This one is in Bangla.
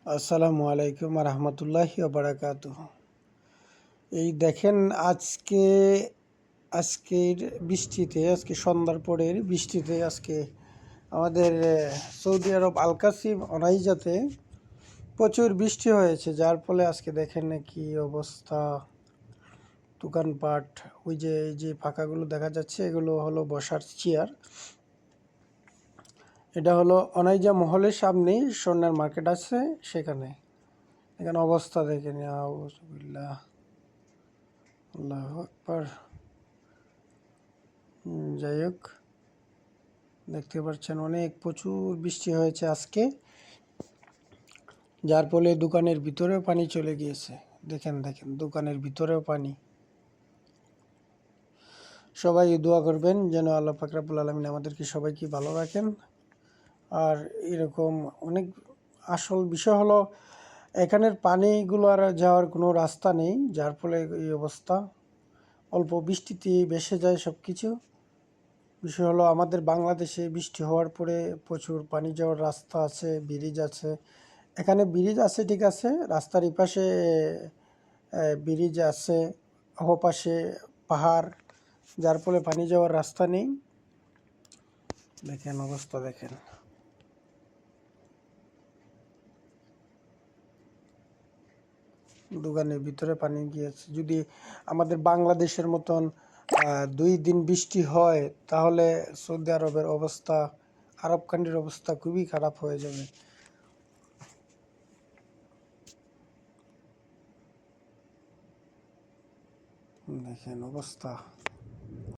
আসসালামু আলাইকুম রহমতুল্লাহি বারাকাতুহ। এই দেখেন আজকের বৃষ্টিতে, আজকে সন্ধ্যার পরের বৃষ্টিতে আজকে আমাদের সৌদি আরব আল কাসিম অনাইজাতে প্রচুর বৃষ্টি হয়েছে, যার ফলে আজকে দেখেন কি অবস্থা। দোকানপাট, ওই যে এই যে ফাঁকাগুলো দেখা যাচ্ছে, এগুলো হলো বসার চেয়ার। এটা হলো অনাইজা মহলের সামনেই স্বর্ণের মার্কেট আছে, সেখানে এখানে অবস্থা দেখেন। আউযুবিল্লাহ, আল্লাহু আকবার। যাই হোক, দেখতে পাচ্ছেন অনেক প্রচুর বৃষ্টি হয়েছে আজকে, যার ফলে দোকানের ভিতরেও পানি চলে গিয়েছে। দেখেন দোকানের ভিতরেও পানি। সবাই দোয়া করবেন যেন আল্লাহ পাক রব্বুল আলামিন আমাদেরকে সবাইকে ভালো রাখেন। আর এরকম অনেক আসল বিষয় হলো, এখানের পানিগুলো আর যাওয়ার কোনো রাস্তা নেই, যার ফলে এই অবস্থা। অল্প বৃষ্টিতে ভেসে যায় সব কিছু। বিষয় হলো, আমাদের বাংলাদেশে বৃষ্টি হওয়ার পরে প্রচুর পানি যাওয়ার রাস্তা আছে, ব্রিজ আছে। এখানে ব্রিজ আছে, ঠিক আছে, রাস্তার এপাশে ব্রিজ আছে, ওপাশে পাহাড়, যার ফলে পানি যাওয়ার রাস্তা নেই। দেখেন অবস্থা, দেখেন দোকানের ভিতরে পানি গিয়েছে। যদি আমাদের বাংলাদেশের মতন 2 দিন বৃষ্টি হয়, তাহলে সৌদি আরবের অবস্থা, আরব কান্ট্রির অবস্থা খুবই খারাপ হয়ে যাবে। দেখেন অবস্থা।